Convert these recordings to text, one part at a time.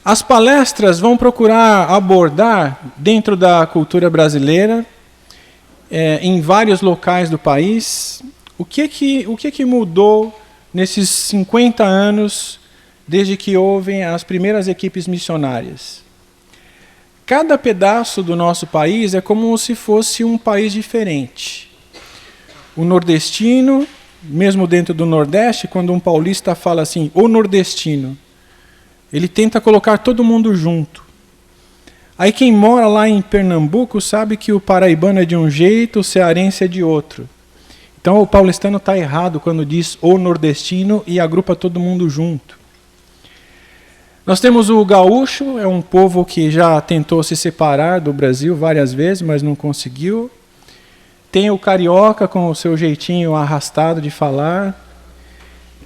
As palestras vão procurar abordar, dentro da cultura brasileira, em vários locais do país, o que mudou nesses 50 anos desde que houve as primeiras equipes missionárias. Cada pedaço do nosso país é como se fosse um país diferente. O nordestino, mesmo dentro do Nordeste, quando um paulista fala assim, o nordestino, ele tenta colocar todo mundo junto. Aí quem mora lá em Pernambuco sabe que o paraibano é de um jeito, o cearense é de outro. Então o paulistano está errado quando diz o nordestino e agrupa todo mundo junto. Nós temos o gaúcho, é um povo que já tentou se separar do Brasil várias vezes, mas não conseguiu. Tem o carioca com o seu jeitinho arrastado de falar.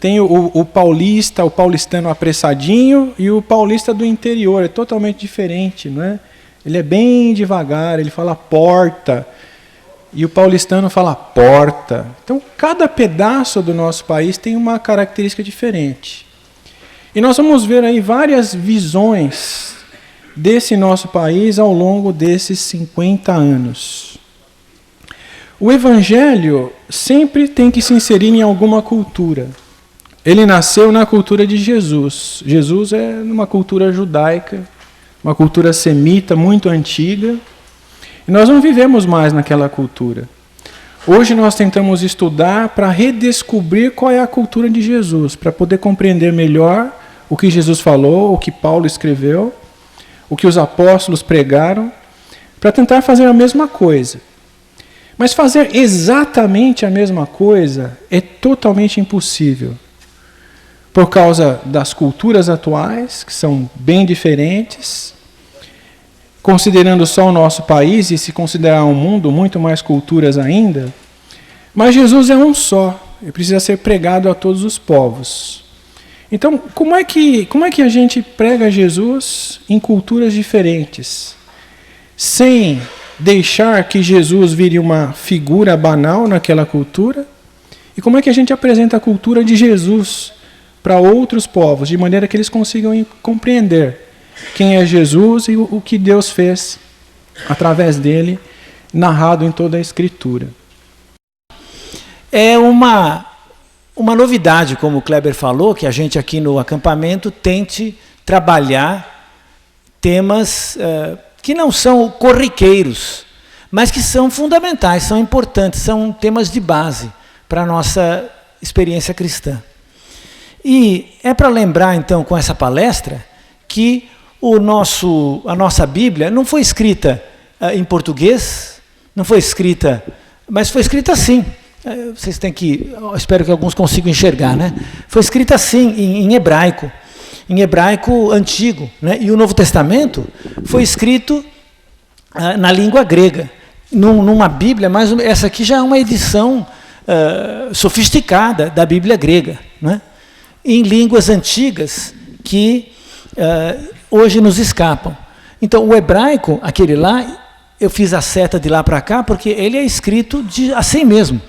Tem o paulista, o paulistano apressadinho, e o paulista do interior, é totalmente diferente, não é? Ele é bem devagar, ele fala porta, e o paulistano fala porta. Então, cada pedaço do nosso país tem uma característica diferente. E nós vamos ver aí várias visões desse nosso país ao longo desses 50 anos. O Evangelho sempre tem que se inserir em alguma cultura. Ele nasceu na cultura de Jesus. Jesus é uma cultura judaica, uma cultura semita muito antiga. E nós não vivemos mais naquela cultura. Hoje nós tentamos estudar para redescobrir qual é a cultura de Jesus, para poder compreender melhor o que Jesus falou, o que Paulo escreveu, o que os apóstolos pregaram, para tentar fazer a mesma coisa. Mas fazer exatamente a mesma coisa é totalmente impossível. Por causa das culturas atuais, que são bem diferentes, considerando só o nosso país, e se considerar um mundo, muito mais culturas ainda, mas Jesus é um só, e precisa ser pregado a todos os povos. Então, como é que a gente prega Jesus em culturas diferentes, sem deixar que Jesus vire uma figura banal naquela cultura? E como é que a gente apresenta a cultura de Jesus para outros povos, de maneira que eles consigam compreender quem é Jesus e o que Deus fez através dele, narrado em toda a Escritura? É uma novidade, como o Kleber falou, que a gente aqui no acampamento tente trabalhar temas que não são corriqueiros, mas que são fundamentais, são importantes, são temas de base para a nossa experiência cristã. E é para lembrar, então, com essa palestra, que a nossa Bíblia não foi escrita em português, não foi escrita, mas foi escrita assim. Vocês têm que, espero que alguns consigam enxergar, né? Foi escrita assim, em hebraico antigo, né? E o Novo Testamento foi escrito na língua grega, numa Bíblia, mas essa aqui já é uma edição sofisticada da Bíblia grega, né? Em línguas antigas que hoje nos escapam. Então, o hebraico, aquele lá, eu fiz a seta de lá para cá, porque ele é escrito assim mesmo,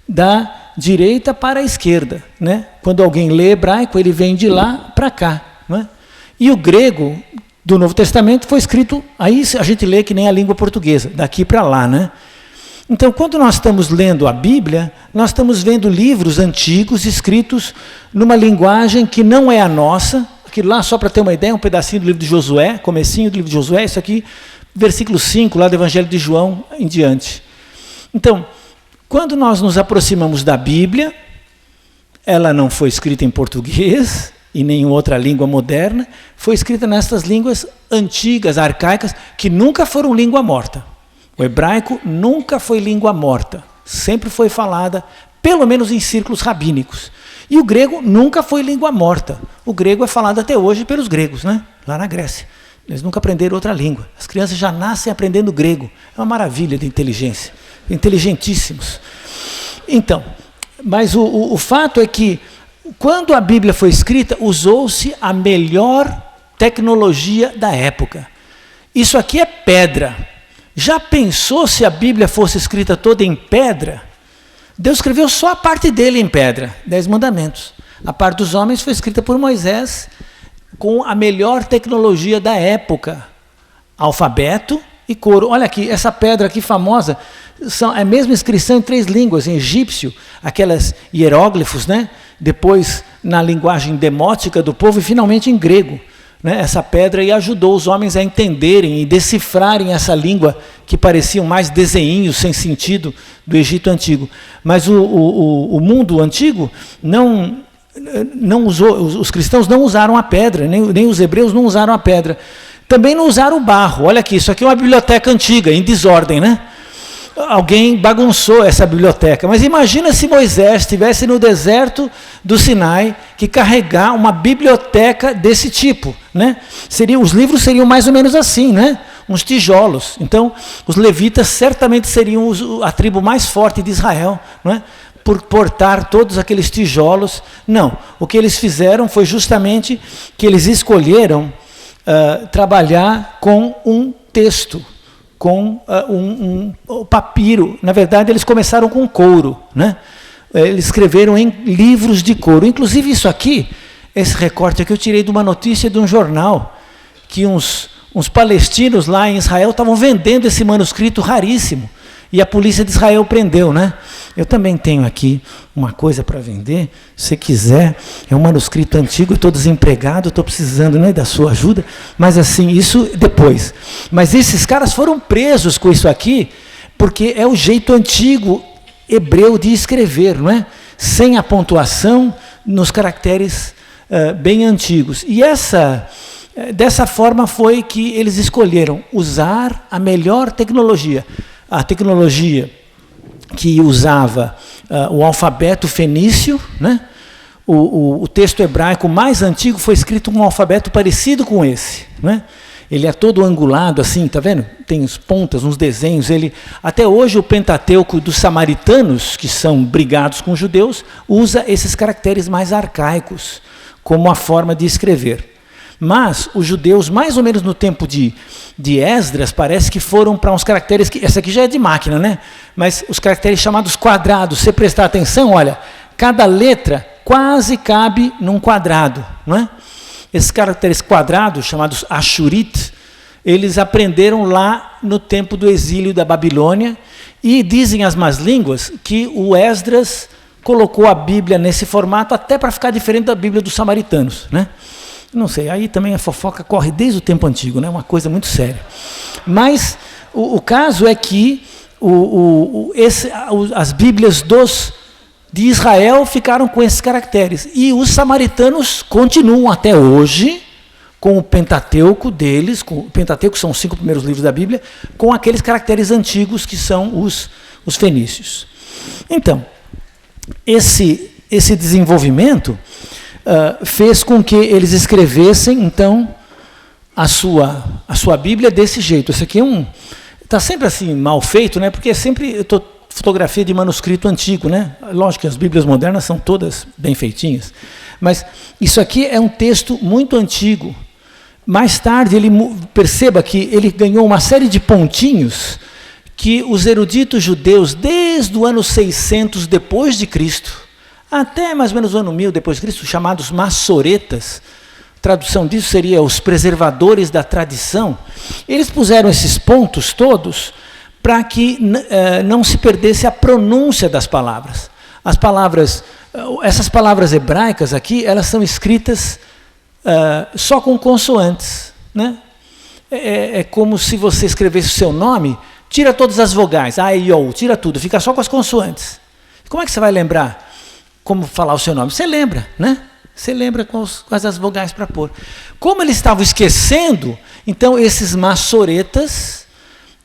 da direita para a esquerda, né? Quando alguém lê hebraico, ele vem de lá para cá, né? E o grego do Novo Testamento foi escrito, aí a gente lê que nem a língua portuguesa, daqui para lá, né? Então, quando nós estamos lendo a Bíblia, nós estamos vendo livros antigos escritos numa linguagem que não é a nossa. Aquilo lá, só para ter uma ideia, um pedacinho do livro de Josué, comecinho do livro de Josué, isso aqui, versículo 5, lá do Evangelho de João em diante. Então, quando nós nos aproximamos da Bíblia, ela não foi escrita em português e nem em outra língua moderna, foi escrita nessas línguas antigas, arcaicas, que nunca foram língua morta. O hebraico nunca foi língua morta, sempre foi falada, pelo menos em círculos rabínicos. E o grego nunca foi língua morta. O grego é falado até hoje pelos gregos, né? Lá na Grécia. Eles nunca aprenderam outra língua. As crianças já nascem aprendendo grego. É uma maravilha de inteligência. Inteligentíssimos. Então, mas o fato é que, quando a Bíblia foi escrita, usou-se a melhor tecnologia da época. Isso aqui é pedra. Já pensou se a Bíblia fosse escrita toda em pedra? Deus escreveu só a parte dele em pedra, 10 mandamentos. A parte dos homens foi escrita por Moisés, com a melhor tecnologia da época. Alfabeto e coro. Olha aqui, essa pedra aqui famosa, é a mesma inscrição em 3 línguas, em egípcio, aquelas hieróglifos, né? Depois na linguagem demótica do povo e finalmente em grego. Né? Essa pedra aí ajudou os homens a entenderem e decifrarem essa língua que pareciam mais desenhinhos sem sentido do Egito Antigo. Mas o mundo antigo não usou, os cristãos não usaram a pedra, nem os hebreus não usaram a pedra. Também não usaram o barro. Olha aqui, isso aqui é uma biblioteca antiga, em desordem, né? Alguém bagunçou essa biblioteca. Mas imagina se Moisés estivesse no deserto do Sinai, que carregar uma biblioteca desse tipo, né? Os livros seriam mais ou menos assim, né? Uns tijolos. Então, os levitas certamente seriam a tribo mais forte de Israel, não é? Por portar todos aqueles tijolos. Não, o que eles fizeram foi justamente que eles escolheram trabalhar com um texto, com um papiro. Na verdade, eles começaram com couro, né? Eles escreveram em livros de couro. Inclusive isso aqui, esse recorte aqui eu tirei de uma notícia de um jornal, que uns palestinos lá em Israel estavam vendendo esse manuscrito raríssimo. E a polícia de Israel prendeu, né? Eu também tenho aqui uma coisa para vender, se você quiser. É um manuscrito antigo, eu estou desempregado, estou precisando, né, da sua ajuda. Mas assim, isso depois. Mas esses caras foram presos com isso aqui, porque é o jeito antigo hebreu de escrever, não é? Sem a pontuação, nos caracteres bem antigos. E dessa forma foi que eles escolheram usar a melhor tecnologia. A tecnologia que usava o alfabeto fenício, né? O texto hebraico mais antigo foi escrito com um alfabeto parecido com esse, né? Ele é todo angulado assim, tá vendo? Tem as pontas, uns desenhos. Até hoje o Pentateuco dos samaritanos, que são brigados com os judeus, usa esses caracteres mais arcaicos como a forma de escrever. Mas os judeus, mais ou menos no tempo de Esdras, parece que foram para uns caracteres, essa aqui já é de máquina, né? Mas os caracteres chamados quadrados, se você prestar atenção, olha, cada letra quase cabe num quadrado, não é? Esses caracteres quadrados, chamados Ashurit, eles aprenderam lá no tempo do exílio da Babilônia, e dizem as más línguas que o Esdras colocou a Bíblia nesse formato até para ficar diferente da Bíblia dos samaritanos, né? Não sei, aí também a fofoca corre desde o tempo antigo, né? Uma coisa muito séria. Mas o caso é que as Bíblias de Israel ficaram com esses caracteres. E os samaritanos continuam até hoje com o Pentateuco deles, o Pentateuco são os 5 primeiros livros da Bíblia, com aqueles caracteres antigos que são os fenícios. Então, esse desenvolvimento fez com que eles escrevessem, então, a sua Bíblia desse jeito. Isso aqui está sempre assim, mal feito, né? Porque sempre fotografia de manuscrito antigo, né? Lógico que as Bíblias modernas são todas bem feitinhas, mas isso aqui é um texto muito antigo. Mais tarde, perceba que ele ganhou uma série de pontinhos que os eruditos judeus, desde o ano 600 depois de Cristo, até mais ou menos o ano 1000 depois de Cristo, chamados massoretas, tradução disso seria os preservadores da tradição, eles puseram esses pontos todos para que não se perdesse a pronúncia das palavras. Essas palavras hebraicas aqui, elas são escritas só com consoantes, né? É como se você escrevesse o seu nome, tira todas as vogais, A, I, O, tira tudo, fica só com as consoantes. Como é que você vai lembrar como falar o seu nome? Você lembra, né? Você lembra quais as vogais para pôr. Como eles estavam esquecendo, então esses massoretas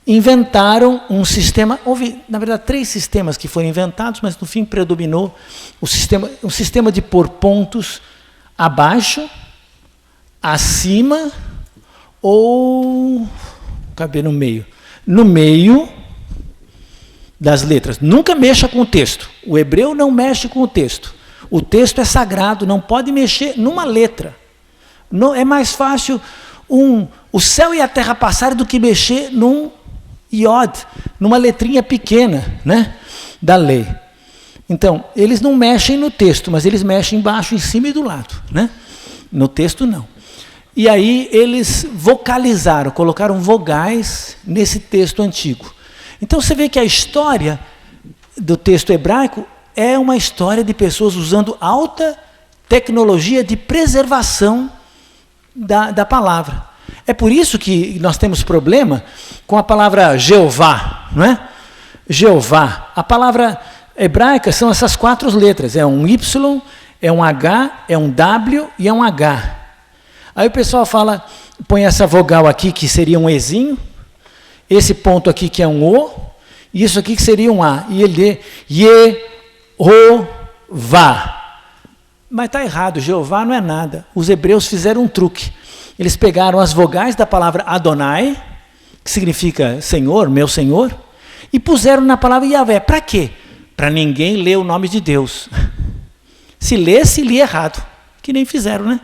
inventaram um sistema. Houve, na verdade, 3 sistemas que foram inventados, mas no fim predominou um sistema de pôr pontos abaixo, acima ou caber no meio. No meio das letras. Nunca mexa com o texto. O hebreu não mexe com o texto. O texto é sagrado, não pode mexer numa letra. Não, é mais fácil o céu e a terra passarem do que mexer num iod, numa letrinha pequena, né, da lei. Então, eles não mexem no texto, mas eles mexem embaixo, em cima e do lado, né? No texto, não. E aí eles vocalizaram, colocaram vogais nesse texto antigo. Então você vê que a história do texto hebraico é uma história de pessoas usando alta tecnologia de preservação da palavra. É por isso que nós temos problema com a palavra Jeová, não é? Jeová. A palavra hebraica são essas 4 letras. É um Y, é um H, é um W e é um H. Aí o pessoal fala, põe essa vogal aqui que seria um Ezinho, esse ponto aqui que é um O, e isso aqui que seria um A. E ele lê Jeová. Mas está errado, Jeová não é nada. Os hebreus fizeram um truque. Eles pegaram as vogais da palavra Adonai, que significa Senhor, meu Senhor, e puseram na palavra Yahvé. Para quê? Para ninguém ler o nome de Deus. Se lesse, lia errado. Que nem fizeram, né?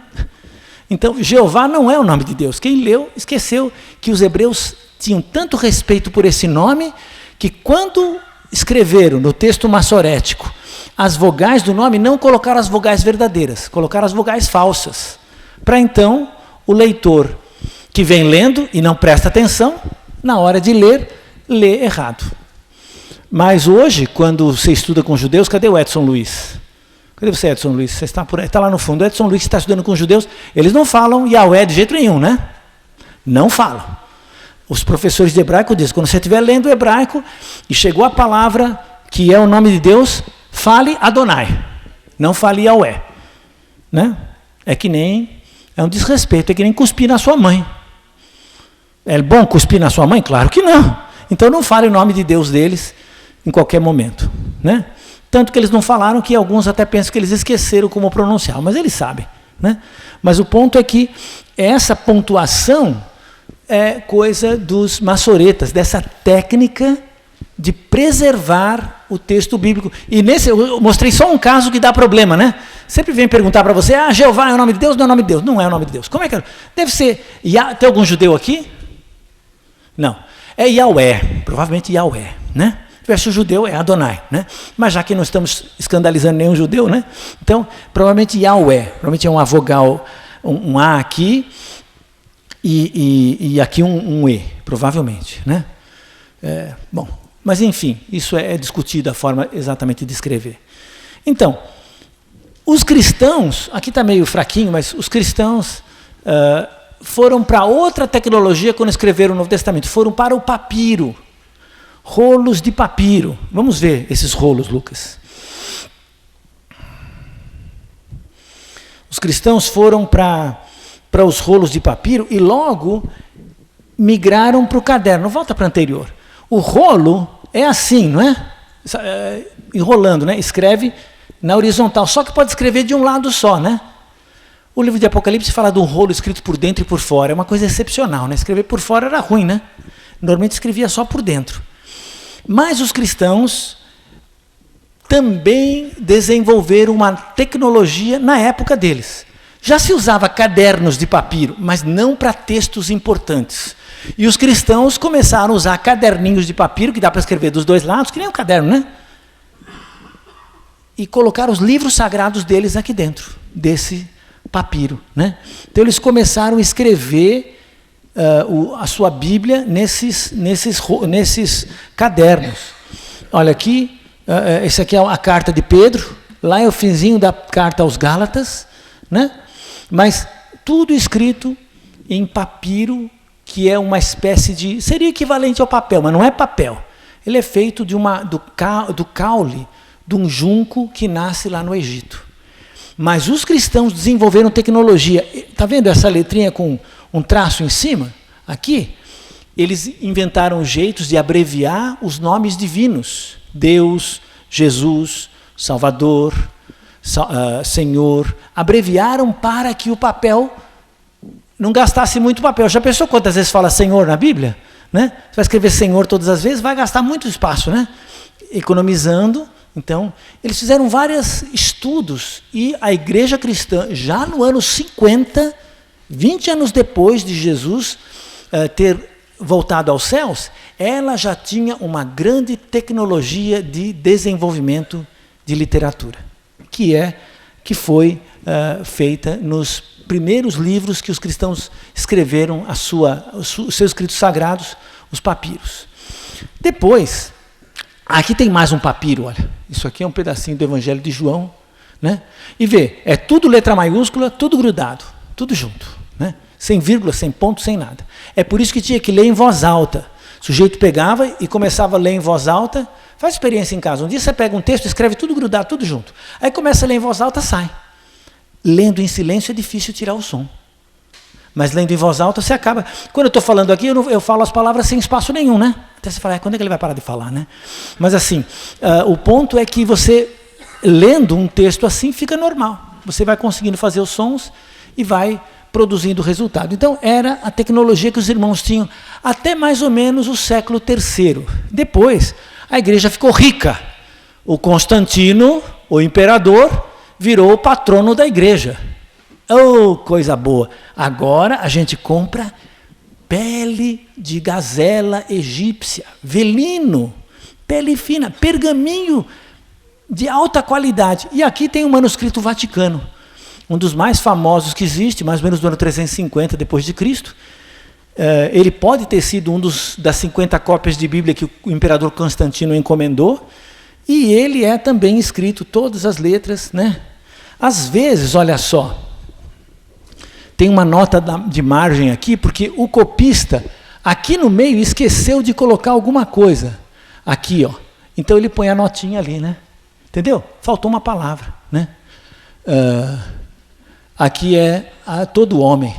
Então, Jeová não é o nome de Deus. Quem leu, esqueceu que os hebreus tinham tanto respeito por esse nome, que quando escreveram no texto massorético as vogais do nome, não colocaram as vogais verdadeiras, colocaram as vogais falsas. Para então, o leitor que vem lendo e não presta atenção, na hora de ler, lê errado. Mas hoje, quando você estuda com judeus, cadê o Edson Luiz? Cadê você, Edson Luiz? Você está por aí, está lá no fundo. O Edson Luiz está estudando com judeus, eles não falam Yahweh de jeito nenhum, né? Não falam. Os professores de hebraico dizem, quando você estiver lendo o hebraico e chegou a palavra que é o nome de Deus, fale Adonai, não fale Yahweh. Né? É um desrespeito, é que nem cuspir na sua mãe. É bom cuspir na sua mãe? Claro que não. Então não fale o nome de Deus deles em qualquer momento. Né? Tanto que eles não falaram que alguns até pensam que eles esqueceram como pronunciar, mas eles sabem. Né? Mas o ponto é que essa pontuação é coisa dos massoretas, dessa técnica de preservar o texto bíblico. E nesse eu mostrei só um caso que dá problema, né? Sempre vem perguntar para você, Jeová é o nome de Deus? Não é o nome de Deus. Não é o nome de Deus. Como é que é? Deve ser, tem algum judeu aqui? Não. É Yahweh, provavelmente Yahweh, né? Verso judeu é Adonai, né? Mas já que não estamos escandalizando nenhum judeu, né? Então, provavelmente Yahweh, provavelmente é uma vogal, um A aqui, e aqui um E, provavelmente, né? Bom, mas enfim, isso é discutido a forma exatamente de escrever. Então, os cristãos, aqui está meio fraquinho, mas os cristãos foram para outra tecnologia quando escreveram o Novo Testamento, foram para o papiro, rolos de papiro. Vamos ver esses rolos, Lucas. Os cristãos foram para os rolos de papiro e logo migraram para o caderno. Volta para o anterior. O rolo é assim, não é? Enrolando, né? Escreve na horizontal, só que pode escrever de um lado só, né? O livro de Apocalipse fala do rolo escrito por dentro e por fora. É uma coisa excepcional, né? Escrever por fora era ruim, né? Normalmente escrevia só por dentro. Mas os cristãos também desenvolveram uma tecnologia na época deles. Já se usava cadernos de papiro, mas não para textos importantes. E os cristãos começaram a usar caderninhos de papiro, que dá para escrever dos dois lados, que nem um caderno, né? E colocar os livros sagrados deles aqui dentro, desse papiro, né? Então eles começaram a escrever a sua Bíblia nesses cadernos. Olha aqui, esse aqui é a carta de Pedro, lá é o finzinho da carta aos Gálatas, né? Mas tudo escrito em papiro, que é uma espécie de... seria equivalente ao papel, mas não é papel. Ele é feito do caule de um junco que nasce lá no Egito. Mas os cristãos desenvolveram tecnologia. Está vendo essa letrinha com um traço em cima? Aqui, eles inventaram jeitos de abreviar os nomes divinos. Deus, Jesus, Salvador, Senhor. Abreviaram para que o papel não gastasse muito papel. Já pensou quantas vezes fala Senhor na Bíblia? Né? Você vai escrever Senhor todas as vezes, vai gastar muito espaço, né? Economizando. Então, eles fizeram vários estudos e a igreja cristã, já no ano 50, 20 anos depois de Jesus ter voltado aos céus, ela já tinha uma grande tecnologia de desenvolvimento de literatura, que foi feita nos primeiros livros que os cristãos escreveram os seus escritos sagrados, os papiros. Depois, aqui tem mais um papiro, olha. Isso aqui é um pedacinho do Evangelho de João, né? E vê, é tudo letra maiúscula, tudo grudado, tudo junto, né? Sem vírgula, sem ponto, sem nada. É por isso que tinha que ler em voz alta. O sujeito pegava e começava a ler em voz alta. Faz experiência em casa. Um dia você pega um texto, escreve tudo grudado, tudo junto. Aí começa a ler em voz alta, sai. Lendo em silêncio é difícil tirar o som. Mas lendo em voz alta você acaba... Quando eu estou falando aqui, eu falo as palavras sem espaço nenhum, né? Até você fala, quando é que ele vai parar de falar, né? Mas assim, o ponto é que você, lendo um texto assim, fica normal. Você vai conseguindo fazer os sons e vai produzindo resultado. Então, era a tecnologia que os irmãos tinham até mais ou menos o século III. Depois, a igreja ficou rica. O Constantino, o imperador, virou o patrono da igreja. Oh, coisa boa! Agora a gente compra pele de gazela egípcia, velino, pele fina, pergaminho de alta qualidade. E aqui tem um manuscrito vaticano, um dos mais famosos que existe, mais ou menos do ano 350 depois de Cristo. Ele pode ter sido das 50 cópias de Bíblia que o imperador Constantino encomendou, e ele é também escrito, todas as letras, né? Às vezes, olha só, tem uma nota de margem aqui, porque o copista, aqui no meio, esqueceu de colocar alguma coisa. Aqui, ó. Então ele põe a notinha ali, né? Entendeu? Faltou uma palavra, né? Aqui é todo homem.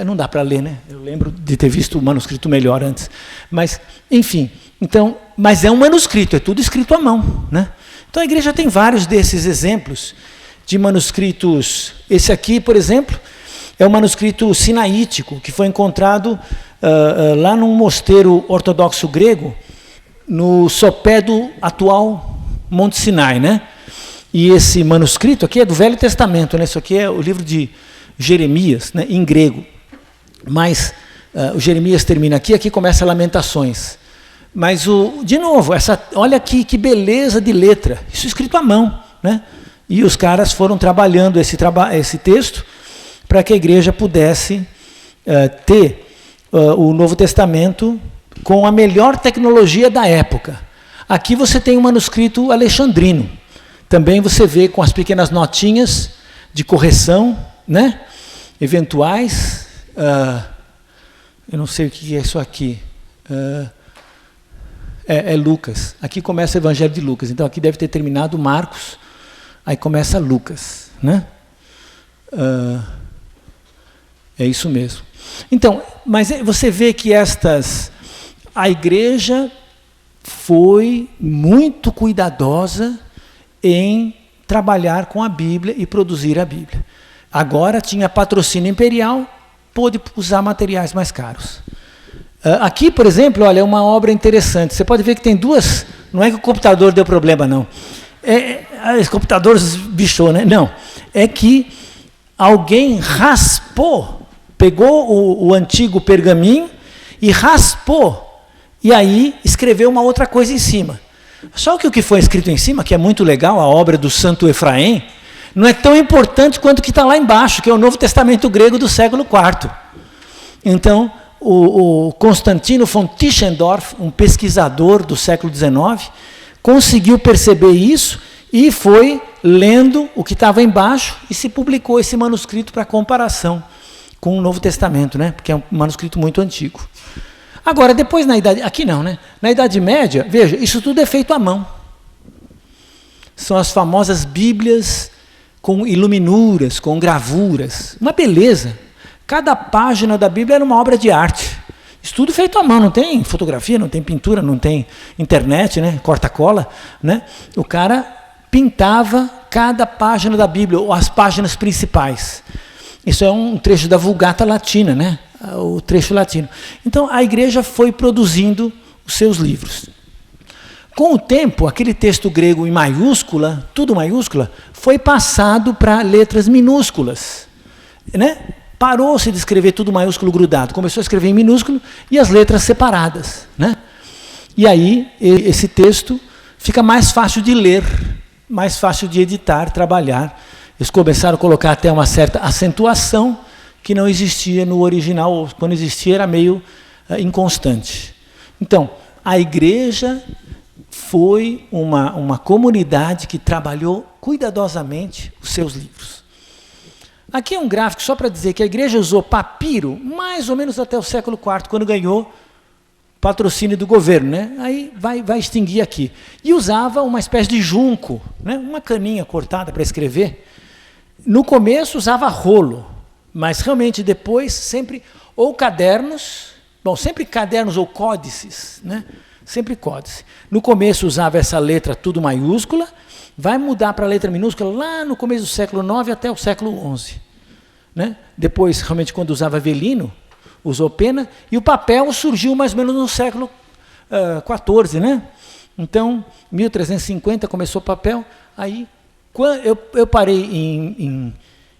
Não dá para ler, né? Eu lembro de ter visto o manuscrito melhor antes. Mas, enfim, então, mas é um manuscrito, é tudo escrito à mão, né? Então a igreja tem vários desses exemplos de manuscritos. Esse aqui, por exemplo, é um manuscrito sinaítico, que foi encontrado lá num mosteiro ortodoxo grego, no sopé do atual Monte Sinai, né? E esse manuscrito aqui é do Velho Testamento, né? Isso aqui é o livro de Jeremias, né? Em grego. Mas o Jeremias termina aqui começa Lamentações. Mas, de novo, olha aqui que beleza de letra. Isso escrito à mão, né? E os caras foram trabalhando esse texto para que a igreja pudesse ter o Novo Testamento com a melhor tecnologia da época. Aqui você tem um manuscrito alexandrino. Também você vê com as pequenas notinhas de correção, né? Eventuais. Eu não sei o que é isso aqui. É Lucas. Aqui começa o Evangelho de Lucas. Então aqui deve ter terminado Marcos. Aí começa Lucas, né? É isso mesmo. Então, mas você vê que a igreja foi muito cuidadosa em trabalhar com a Bíblia e produzir a Bíblia. Agora tinha patrocínio imperial, pôde usar materiais mais caros. Aqui, por exemplo, olha, é uma obra interessante. Você pode ver que tem duas... Não é que o computador deu problema, não. Esse computador bichou, né? Não. É que alguém raspou, pegou o antigo pergaminho e raspou. E aí escreveu uma outra coisa em cima. Só que o que foi escrito em cima, que é muito legal, a obra do Santo Efraim, não é tão importante quanto o que está lá embaixo, que é o Novo Testamento grego do século IV. Então, o Constantino von Tischendorf, um pesquisador do século XIX, conseguiu perceber isso e foi lendo o que estava embaixo e se publicou esse manuscrito para comparação com o Novo Testamento, né? Porque é um manuscrito muito antigo. Agora, depois na Idade... Aqui não, né? Na Idade Média, veja, isso tudo é feito à mão. São as famosas Bíblias com iluminuras, com gravuras. Uma beleza. Cada página da Bíblia era uma obra de arte. Isso tudo feito à mão, não tem fotografia, não tem pintura, não tem internet, né? Corta-cola, né? O cara pintava cada página da Bíblia, ou as páginas principais. Isso é um trecho da Vulgata Latina, né? O trecho latino. Então, a igreja foi produzindo os seus livros. Com o tempo, aquele texto grego em maiúscula, tudo maiúscula, foi passado para letras minúsculas, né? Parou-se de escrever tudo maiúsculo grudado, começou a escrever em minúsculo e as letras separadas, né? E aí, esse texto fica mais fácil de ler, mais fácil de editar, trabalhar, Eles começaram a colocar até uma certa acentuação que não existia no original, ou quando existia era meio inconstante. Então, a igreja foi uma comunidade que trabalhou cuidadosamente os seus livros. Aqui é um gráfico só para dizer que a igreja usou papiro mais ou menos até o século IV, quando ganhou patrocínio do governo, né? Aí vai extinguir aqui. E usava uma espécie de junco, né? Uma caninha cortada para escrever. No começo usava rolo, mas realmente depois sempre ou cadernos, sempre cadernos ou códices, né? Sempre códice. No começo usava essa letra tudo maiúscula, vai mudar para a letra minúscula lá no começo do século IX até o século XI. Né? Depois, realmente, quando usava velino, usou pena, e o papel surgiu mais ou menos no século XIV. Né? Então, 1350 começou o papel, aí eu parei em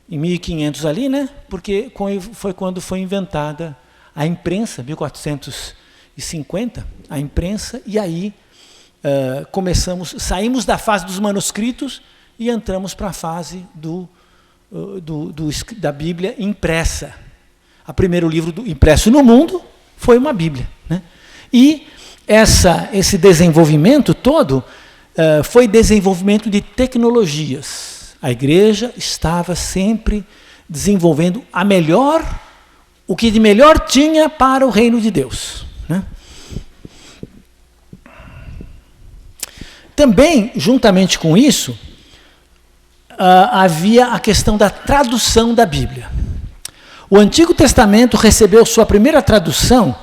1500 ali, né? Porque foi quando foi inventada a imprensa, 1450, a imprensa, e aí saímos da fase dos manuscritos e entramos para a fase da Bíblia impressa. O primeiro livro impresso no mundo foi uma Bíblia. Né? E esse desenvolvimento todo foi desenvolvimento de tecnologias. A igreja estava sempre desenvolvendo o que de melhor tinha para o reino de Deus. Né? Também, juntamente com isso, havia a questão da tradução da Bíblia. O Antigo Testamento recebeu sua primeira tradução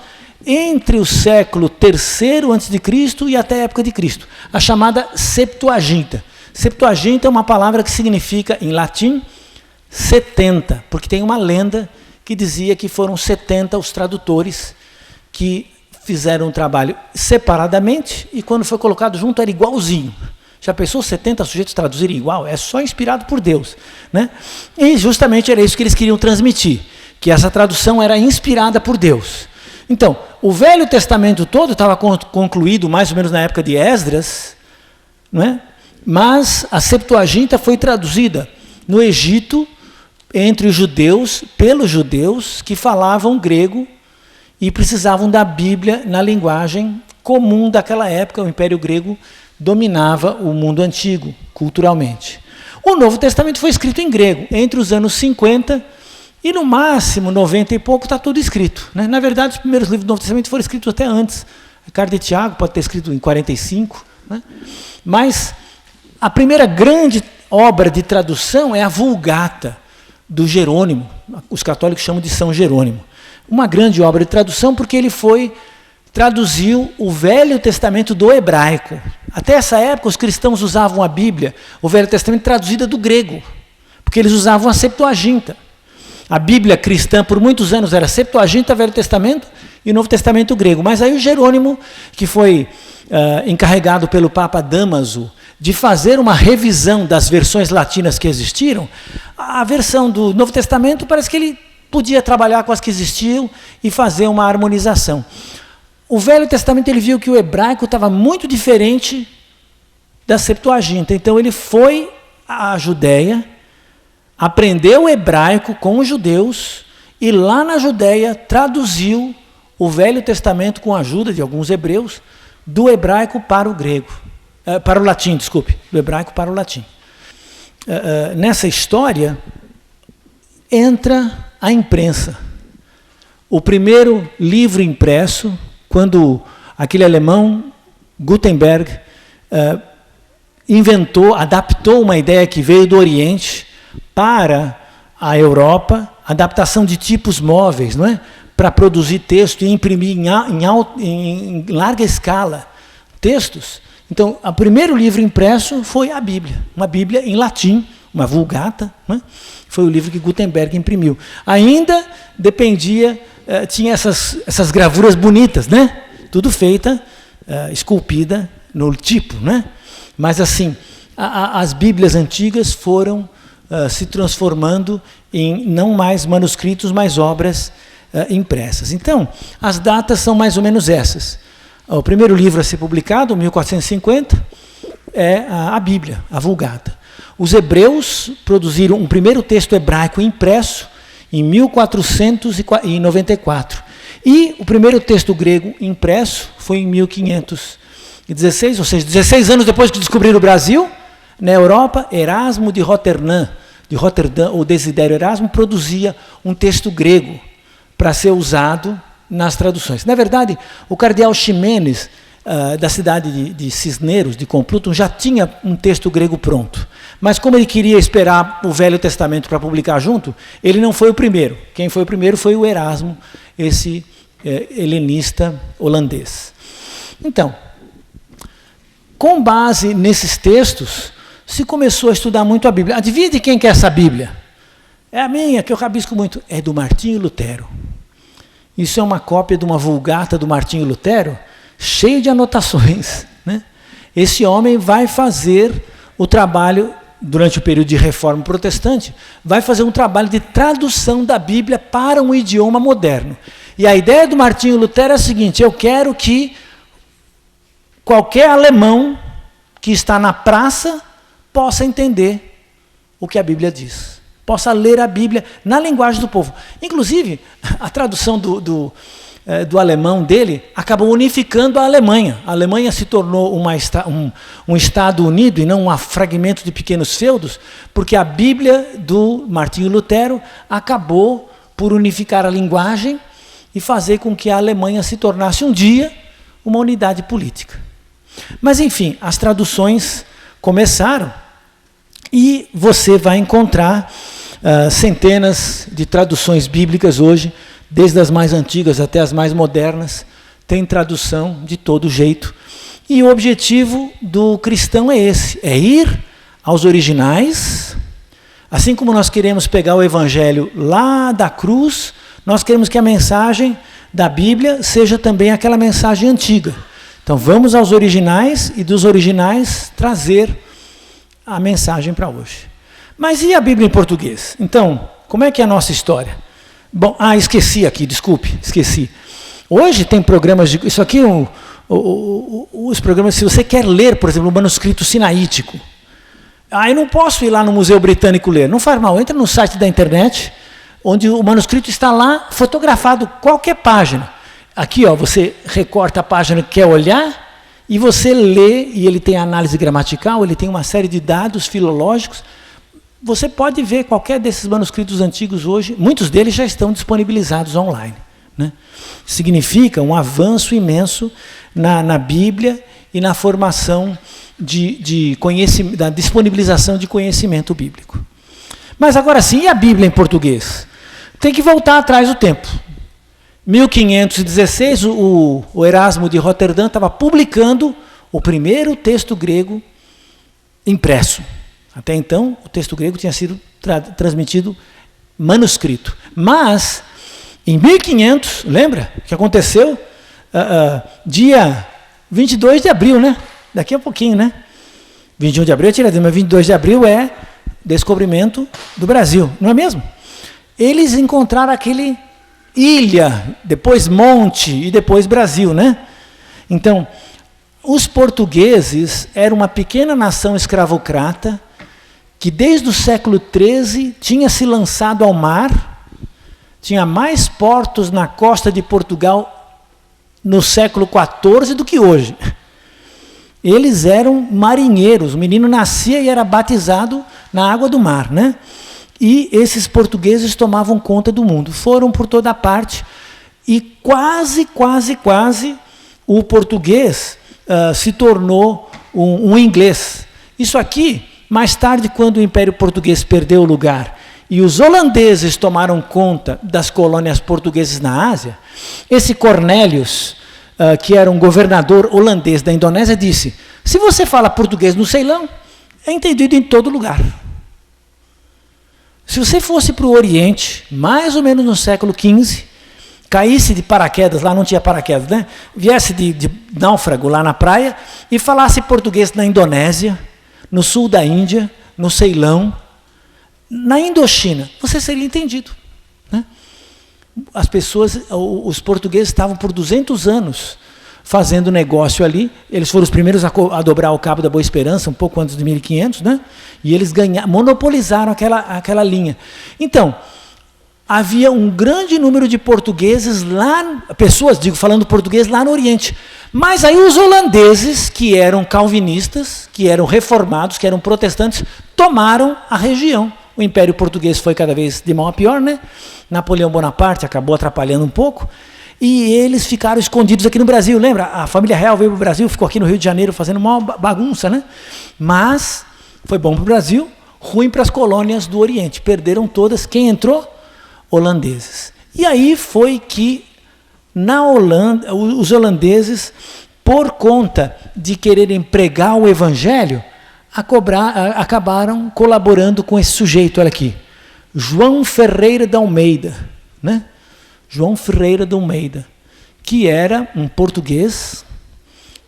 entre o século III a.C. e até a época de Cristo, a chamada Septuaginta. Septuaginta é uma palavra que significa, em latim, 70, porque tem uma lenda que dizia que foram 70 os tradutores que fizeram um trabalho separadamente e quando foi colocado junto era igualzinho. Já pensou 70 sujeitos traduzirem igual? É só inspirado por Deus. Né? E justamente era isso que eles queriam transmitir, que essa tradução era inspirada por Deus. Então, o Velho Testamento todo estava concluído mais ou menos na época de Esdras, não é? Mas a Septuaginta foi traduzida no Egito entre os judeus, pelos judeus que falavam grego e precisavam da Bíblia na linguagem comum daquela época. O Império Grego dominava o mundo antigo, culturalmente. O Novo Testamento foi escrito em grego, entre os anos 50 e no máximo 90 e pouco está tudo escrito. Né? Na verdade, os primeiros livros do Novo Testamento foram escritos até antes. A carta de Tiago pode ter escrito em 45. Né? Mas a primeira grande obra de tradução é a Vulgata, do Jerônimo. Os católicos chamam de São Jerônimo. Uma grande obra de tradução porque ele traduziu o Velho Testamento do hebraico. Até essa época, os cristãos usavam a Bíblia, o Velho Testamento traduzida do grego, porque eles usavam a Septuaginta. A Bíblia cristã, por muitos anos, era Septuaginta, Velho Testamento e Novo Testamento grego. Mas aí o Jerônimo, que foi encarregado pelo Papa Dámaso de fazer uma revisão das versões latinas que existiram, a versão do Novo Testamento parece que ele podia trabalhar com as que existiam e fazer uma harmonização. O Velho Testamento ele viu que o hebraico estava muito diferente da Septuaginta, então ele foi à Judéia, aprendeu o hebraico com os judeus e lá na Judéia traduziu o Velho Testamento com a ajuda de alguns hebreus do hebraico para o grego, para o latim, desculpe, do hebraico para o latim. Nessa história entra a imprensa. O primeiro livro impresso, quando aquele alemão, Gutenberg, adaptou uma ideia que veio do Oriente para a Europa, adaptação de tipos móveis, não é? Para produzir texto e imprimir em larga escala textos. Então, o primeiro livro impresso foi a Bíblia, uma Bíblia em latim, uma Vulgata, né? Foi o livro que Gutenberg imprimiu. Ainda dependia, tinha essas gravuras bonitas, né? Tudo feita, esculpida no tipo, né? Mas assim, as Bíblias antigas foram se transformando em não mais manuscritos, mas obras impressas. Então, as datas são mais ou menos essas. O primeiro livro a ser publicado, 1450, é a Bíblia, a Vulgata. Os hebreus produziram um primeiro texto hebraico impresso em 1494. E o primeiro texto grego impresso foi em 1516, ou seja, 16 anos depois que descobriram o Brasil, na Europa, Erasmo de Roterdã, ou Desidério Erasmo, produzia um texto grego para ser usado nas traduções. Na verdade, o cardeal Ximenes, da cidade de Cisneros, de Complutum, já tinha um texto grego pronto. Mas como ele queria esperar o Velho Testamento para publicar junto, ele não foi o primeiro. Quem foi o primeiro foi o Erasmo, esse helenista holandês. Então, com base nesses textos, se começou a estudar muito a Bíblia. Adivinha de quem que é essa Bíblia? É a minha, que eu rabisco muito. É do Martinho Lutero. Isso é uma cópia de uma Vulgata do Martinho Lutero, cheio de anotações, né? Esse homem vai fazer o trabalho, durante o período de reforma protestante, vai fazer um trabalho de tradução da Bíblia para um idioma moderno. E a ideia do Martinho Lutero é a seguinte: eu quero que qualquer alemão que está na praça possa entender o que a Bíblia diz, possa ler a Bíblia na linguagem do povo. Inclusive, a tradução do alemão dele acabou unificando a Alemanha. A Alemanha se tornou um Estado unido e não um fragmento de pequenos feudos, porque a Bíblia do Martinho Lutero acabou por unificar a linguagem e fazer com que a Alemanha se tornasse um dia uma unidade política. Mas, enfim, as traduções começaram e você vai encontrar centenas de traduções bíblicas hoje, desde as mais antigas até as mais modernas, tem tradução de todo jeito. E o objetivo do cristão é esse, é ir aos originais. Assim como nós queremos pegar o evangelho lá da cruz, nós queremos que a mensagem da Bíblia seja também aquela mensagem antiga. Então vamos aos originais e dos originais trazer a mensagem para hoje. Mas e a Bíblia em português? Então, como é que é a nossa história? Bom, esqueci aqui, desculpe, esqueci. Hoje tem programas de... Isso aqui, os programas, se você quer ler, por exemplo, o manuscrito sinaítico, eu não posso ir lá no Museu Britânico ler. Não faz mal, entra no site da internet, onde o manuscrito está lá, fotografado, qualquer página. Aqui, você recorta a página que quer olhar, e você lê, e ele tem análise gramatical, ele tem uma série de dados filológicos. Você pode ver qualquer desses manuscritos antigos hoje, muitos deles já estão disponibilizados online, né? Significa um avanço imenso na Bíblia e na formação de conhecimento, da disponibilização de conhecimento bíblico. Mas agora sim, e a Bíblia em português? Tem que voltar atrás do tempo. 1516, o Erasmo de Roterdã estava publicando o primeiro texto grego impresso. Até então, o texto grego tinha sido transmitido manuscrito. Mas, em 1500, lembra o que aconteceu? Dia 22 de abril, né? Daqui a pouquinho, né? 21 de abril é tiradinho, mas 22 de abril é descobrimento do Brasil, não é mesmo? Eles encontraram aquele ilha, depois monte e depois Brasil, né? Então, os portugueses eram uma pequena nação escravocrata que desde o século XIII tinha se lançado ao mar, tinha mais portos na costa de Portugal no século XIV do que hoje. Eles eram marinheiros, o menino nascia e era batizado na água do mar, né? E esses portugueses tomavam conta do mundo, foram por toda parte, e quase o português se tornou um inglês. Isso aqui, mais tarde, quando o Império Português perdeu o lugar e os holandeses tomaram conta das colônias portuguesas na Ásia, esse Cornélius, que era um governador holandês da Indonésia, disse: se você fala português no Ceilão, é entendido em todo lugar. Se você fosse para o Oriente, mais ou menos no século XV, caísse de paraquedas, lá não tinha paraquedas, né? Viesse de náufrago lá na praia e falasse português na Indonésia, no sul da Índia, no Ceilão, na Indochina, você seria entendido, né? As pessoas, os portugueses estavam por 200 anos fazendo negócio ali. Eles foram os primeiros a dobrar o Cabo da Boa Esperança, um pouco antes de 1500, né? E eles monopolizaram aquela linha. Então, havia um grande número de portugueses lá, pessoas, falando português lá no Oriente. Mas aí os holandeses, que eram calvinistas, que eram reformados, que eram protestantes, tomaram a região. O Império Português foi cada vez de mal a pior, né? Napoleão Bonaparte acabou atrapalhando um pouco. E eles ficaram escondidos aqui no Brasil. Lembra? A família real veio para o Brasil, ficou aqui no Rio de Janeiro fazendo uma bagunça, né? Mas foi bom para o Brasil, ruim para as colônias do Oriente. Perderam todas. Quem entrou? Holandeses. E aí foi que na Holanda, os holandeses, por conta de quererem pregar o evangelho, acabaram colaborando com esse sujeito, olha aqui, João Ferreira de Almeida, né? João Ferreira de Almeida, que era um português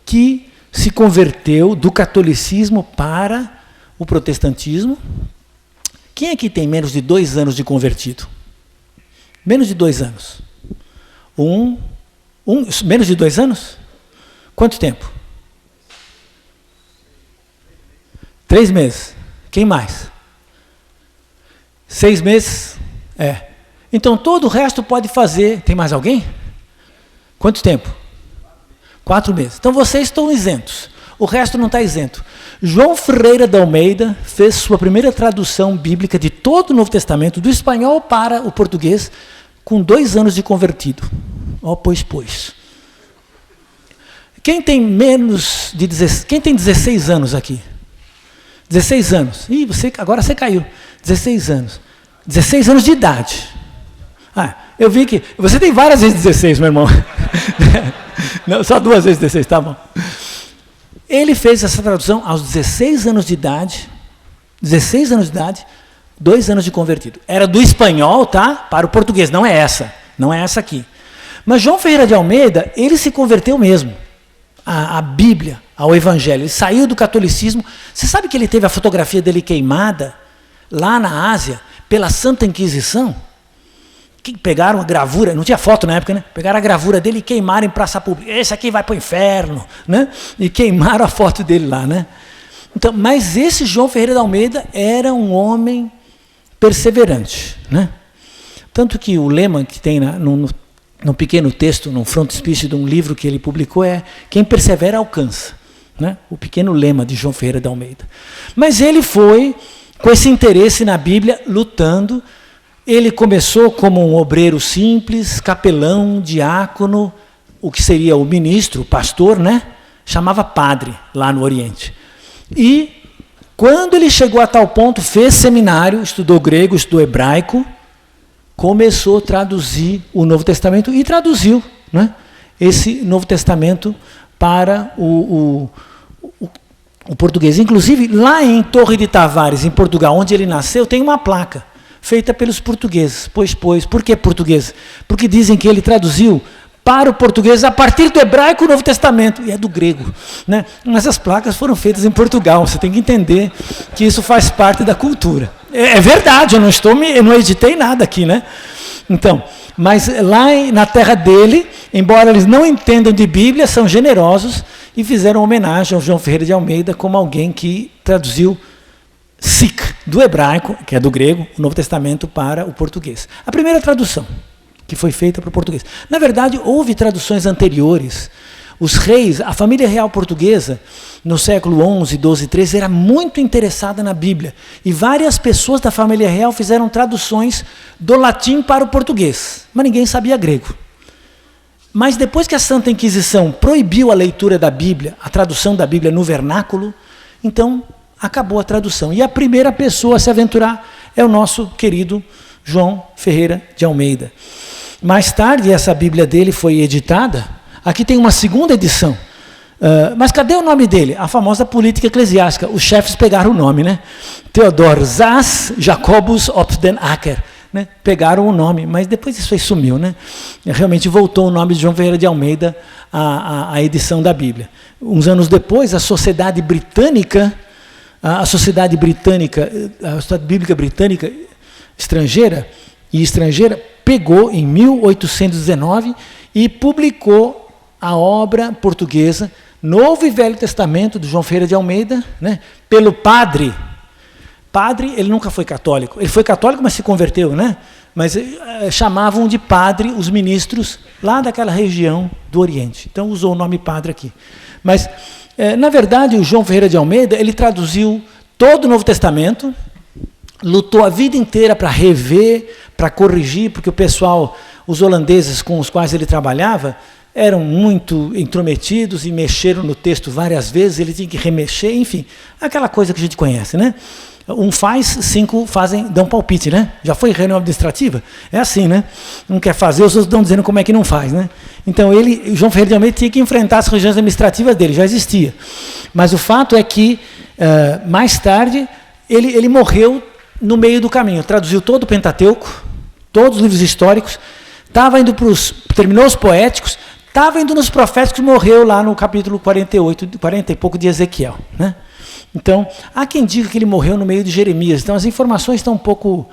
que se converteu do catolicismo para o protestantismo. Quem aqui tem menos de 2 anos de convertido? Menos de 2 anos. Menos de 2 anos? Quanto tempo? 3 meses. Quem mais? 6 meses? Então todo o resto pode fazer. Tem mais alguém? Quanto tempo? 4 meses. Então vocês estão isentos. O resto não está isento. João Ferreira de Almeida fez sua primeira tradução bíblica de todo o Novo Testamento, do espanhol para o português, com 2 anos de convertido. Pois. Quem tem menos de 16, quem tem 16 anos aqui? 16 anos. Agora você caiu. 16 anos. 16 anos de idade. Eu vi que você tem várias vezes 16, meu irmão. Não, só 2 vezes 16, tá bom. Ele fez essa tradução aos 16 anos de idade. 16 anos de idade, 2 anos de convertido. Era do espanhol, tá? Para o português. Não é essa. Não é essa aqui. Mas João Ferreira de Almeida, ele se converteu mesmo à Bíblia, ao Evangelho. Ele saiu do catolicismo. Você sabe que ele teve a fotografia dele queimada lá na Ásia pela Santa Inquisição? Que pegaram a gravura, não tinha foto na época, né? Pegaram a gravura dele e queimaram em praça pública. Esse aqui vai para o inferno, né? E queimaram a foto dele lá, né? Então, mas esse João Ferreira de Almeida era um homem perseverante, né? Tanto que o lema que tem num pequeno texto, num frontispício de um livro que ele publicou é: quem persevera alcança, né? O pequeno lema de João Ferreira de Almeida. Mas ele foi com esse interesse na Bíblia, lutando. Ele começou como um obreiro simples, capelão, diácono, o que seria o ministro, o pastor, né? Chamava padre lá no Oriente. E quando ele chegou a tal ponto, fez seminário, estudou grego, estudou hebraico, começou a traduzir o Novo Testamento e traduziu, né, esse Novo Testamento para o português. Inclusive, lá em Torre de Tavares, em Portugal, onde ele nasceu, tem uma placa feita pelos portugueses. Pois, por que português? Porque dizem que ele traduziu para o português a partir do hebraico o Novo Testamento, e é do grego, né? Mas as placas foram feitas em Portugal, você tem que entender que isso faz parte da cultura. É verdade, eu não editei nada aqui, né? Então, mas lá na terra dele, embora eles não entendam de Bíblia, são generosos e fizeram homenagem ao João Ferreira de Almeida como alguém que traduziu Sikh, do hebraico, que é do grego, o Novo Testamento para o português. A primeira tradução que foi feita para o português. Na verdade, houve traduções anteriores. Os reis, a família real portuguesa, no século XI, XII, XIII, era muito interessada na Bíblia. E várias pessoas da família real fizeram traduções do latim para o português. Mas ninguém sabia grego. Mas depois que a Santa Inquisição proibiu a leitura da Bíblia, a tradução da Bíblia no vernáculo, então acabou a tradução. E a primeira pessoa a se aventurar é o nosso querido João Ferreira de Almeida. Mais tarde, essa Bíblia dele foi editada. Aqui tem uma segunda edição. Mas cadê o nome dele? A famosa política eclesiástica. Os chefes pegaram o nome, né? Theodor Sas Jacobus op den Acker. Né? Pegaram o nome, mas depois isso aí sumiu, né? Realmente voltou o nome de João Ferreira de Almeida à edição da Bíblia. Uns anos depois, a Sociedade Britânica, a Sociedade Bíblica Britânica estrangeira, pegou em 1819 e publicou a obra portuguesa, Novo e Velho Testamento, de João Ferreira de Almeida, né, pelo padre. Padre, ele nunca foi católico. Ele foi católico, mas se converteu, né? Mas chamavam de padre os ministros lá daquela região do Oriente. Então usou o nome padre aqui. Mas, na verdade, o João Ferreira de Almeida, ele traduziu todo o Novo Testamento, lutou a vida inteira para rever, para corrigir, porque o pessoal, os holandeses com os quais ele trabalhava, eram muito intrometidos e mexeram no texto várias vezes, ele tinha que remexer, enfim, aquela coisa que a gente conhece, né? Um faz, 5 fazem, dão palpite, né? Já foi reunião administrativa? É assim, né? Um quer fazer, os outros estão dizendo como é que não faz, né? Então, João Ferreira de Almeida tinha que enfrentar as regiões administrativas dele, já existia. Mas o fato é que, mais tarde, ele morreu no meio do caminho, traduziu todo o Pentateuco, todos os livros históricos, terminou os poéticos, estava indo nos proféticos e morreu lá no capítulo 48, 40 e pouco de Ezequiel, né? Então, há quem diga que ele morreu no meio de Jeremias. Então, as informações estão um pouco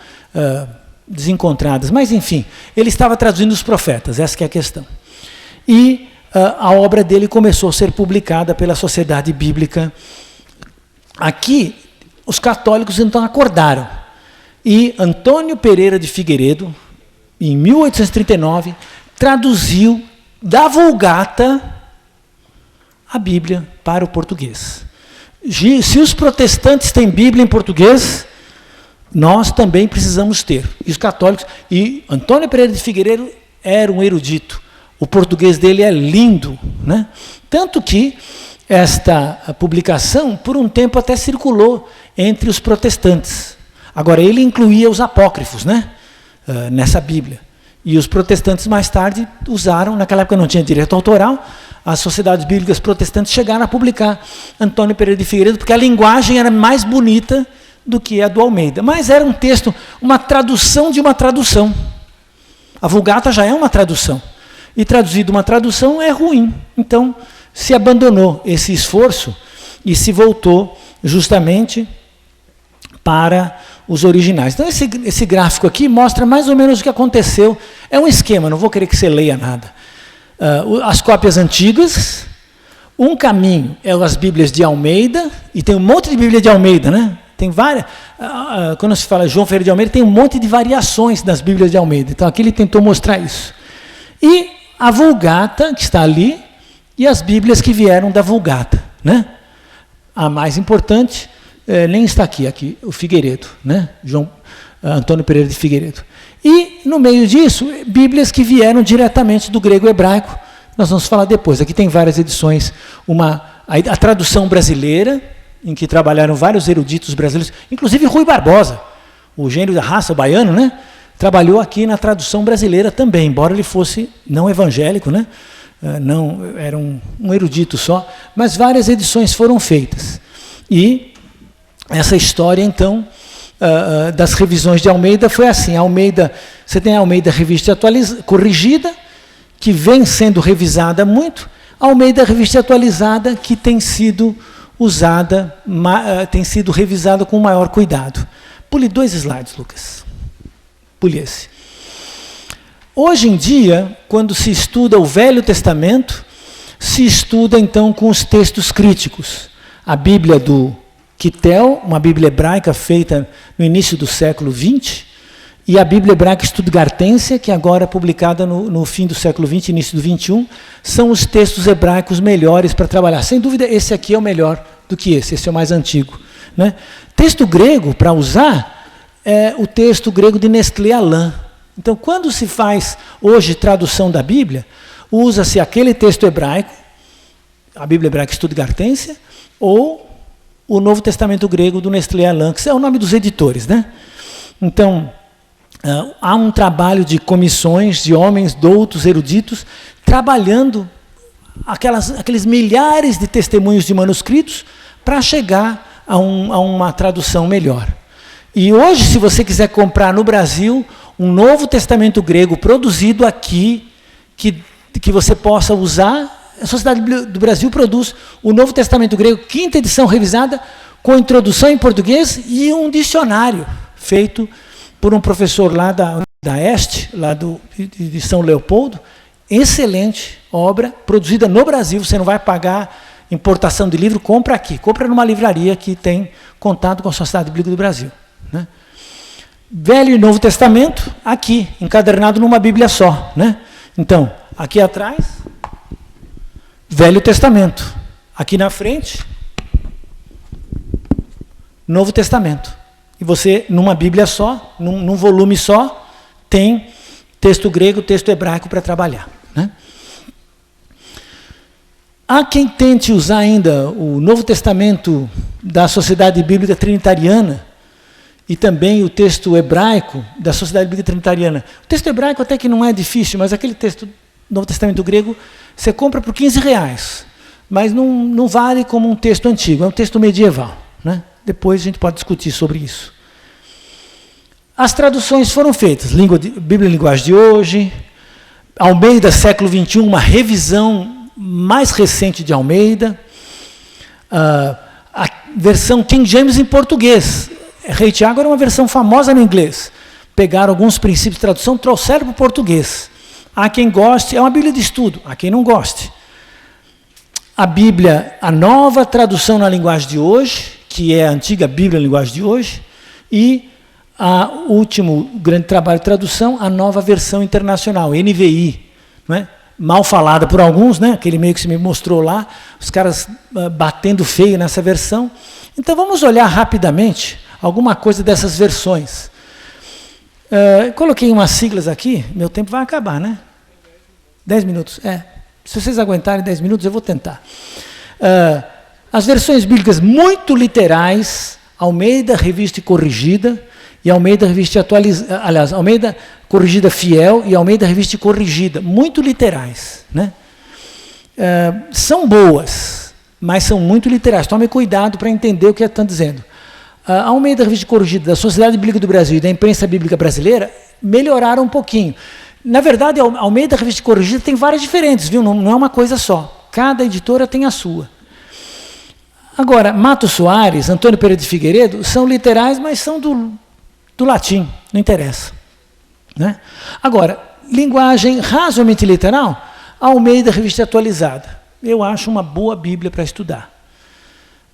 desencontradas. Mas, enfim, ele estava traduzindo os profetas, essa que é a questão. E a obra dele começou a ser publicada pela Sociedade Bíblica. Aqui, os católicos, então, acordaram. E Antônio Pereira de Figueiredo, em 1839, traduziu da Vulgata a Bíblia para o português. Se os protestantes têm Bíblia em português, nós também precisamos ter. E os católicos. E Antônio Pereira de Figueiredo era um erudito. O português dele é lindo, né? Tanto que esta publicação, por um tempo, até circulou entre os protestantes. Agora, ele incluía os apócrifos, né? Nessa Bíblia. E os protestantes, mais tarde, usaram, naquela época não tinha direito autoral, as sociedades bíblicas protestantes chegaram a publicar Antônio Pereira de Figueiredo, porque a linguagem era mais bonita do que a do Almeida. Mas era um texto, uma tradução de uma tradução. A Vulgata já é uma tradução. E traduzir uma tradução é ruim. Então, se abandonou esse esforço e se voltou justamente para os originais. Então, esse gráfico aqui mostra mais ou menos o que aconteceu. É um esquema, não vou querer que você leia nada. As cópias antigas, um caminho é as Bíblias de Almeida, e tem um monte de Bíblia de Almeida, né? Tem várias. Quando se fala João Ferreira de Almeida, tem um monte de variações das Bíblias de Almeida. Então, aqui ele tentou mostrar isso. E a Vulgata, que está ali, e as Bíblias que vieram da Vulgata, né? A mais importante, nem está aqui, o Figueiredo, né? Antônio Pereira de Figueiredo. E, no meio disso, Bíblias que vieram diretamente do grego hebraico. Nós vamos falar depois. Aqui tem várias edições. A tradução brasileira, em que trabalharam vários eruditos brasileiros, inclusive Rui Barbosa, o gênio da raça, o baiano, né? Trabalhou aqui na tradução brasileira também, embora ele fosse não evangélico, né? Não, era um erudito só, mas várias edições foram feitas. E essa história, então, das revisões de Almeida foi assim. Você tem a Almeida Revista Corrigida, que vem sendo revisada muito, a Almeida Revista Atualizada, que tem sido usada, tem sido revisada com maior cuidado. Pule 2 slides, Lucas. Pule esse. Hoje em dia, quando se estuda o Velho Testamento, se estuda então com os textos críticos. A Bíblia do Quitel, uma Bíblia hebraica feita no início do século XX, e a Bíblia hebraica Stuttgartense, que agora é publicada no fim do século XX, início do XXI, são os textos hebraicos melhores para trabalhar. Sem dúvida, esse aqui é o melhor do que esse é o mais antigo, né? Texto grego, para usar, é o texto grego de Nestlé Aland. Então, quando se faz hoje tradução da Bíblia, usa-se aquele texto hebraico, a Bíblia hebraica Stuttgartense, ou o Novo Testamento grego do Nestlé Aland, que é o nome dos editores, né? Então, há um trabalho de comissões de homens doutos, eruditos, trabalhando aqueles milhares de testemunhos de manuscritos para chegar a uma tradução melhor. E hoje, se você quiser comprar no Brasil um Novo Testamento grego produzido aqui, que você possa usar, a Sociedade do Brasil produz o Novo Testamento grego, 5ª edição revisada, com introdução em português e um dicionário feito por um professor lá da Este, lá de São Leopoldo, excelente obra, produzida no Brasil, você não vai pagar importação de livro, compra aqui, compra numa livraria que tem contato com a Sociedade Bíblica do Brasil. Né? Velho e Novo Testamento, aqui, encadernado numa Bíblia só. Né? Então, aqui atrás, Velho Testamento. Aqui na frente, Novo Testamento. E você, numa Bíblia só, num volume só, tem texto grego, texto hebraico para trabalhar. Né? Há quem tente usar ainda o Novo Testamento da Sociedade Bíblica Trinitariana e também o texto hebraico da Sociedade Bíblica Trinitariana. O texto hebraico até que não é difícil, mas aquele texto do Novo Testamento grego você compra por R$15, mas não vale como um texto antigo, é um texto medieval. Né? Depois a gente pode discutir sobre isso. As traduções foram feitas, Bíblia em Linguagem de Hoje, Almeida, século XXI, uma revisão mais recente de Almeida, a versão King James em português. Rei Tiago era uma versão famosa no inglês. Pegaram alguns princípios de tradução, trouxeram para o português. Há quem goste, é uma Bíblia de estudo, há quem não goste. A Bíblia, a nova tradução na linguagem de hoje, que é a antiga Bíblia em linguagem de hoje, e o último grande trabalho de tradução, a nova versão internacional, NVI, não é? Mal falada por alguns, né? Aquele meio que se me mostrou lá, os caras batendo feio nessa versão. Então vamos olhar rapidamente alguma coisa dessas versões. Coloquei umas siglas aqui, meu tempo vai acabar, né? 10 minutos, Se vocês aguentarem 10 minutos, eu vou tentar. As versões bíblicas muito literais, Almeida, Revista e Corrigida, e Almeida Revista Atualizada, aliás, Almeida Corrigida Fiel e Almeida Revista e Corrigida, muito literais. Né? São boas, mas são muito literais. Tome cuidado para entender o que estão dizendo. A Almeida Revista e Corrigida da Sociedade Bíblica do Brasil e da Imprensa Bíblica Brasileira melhoraram um pouquinho. Na verdade, a Almeida Revista e Corrigida tem várias diferentes, viu? Não é uma coisa só. Cada editora tem a sua. Agora, Mato Soares, Antônio Pereira de Figueiredo, são literais, mas são do latim, não interessa. Né? Agora, linguagem razoavelmente literal, Almeida Revista Atualizada. Eu acho uma boa Bíblia para estudar.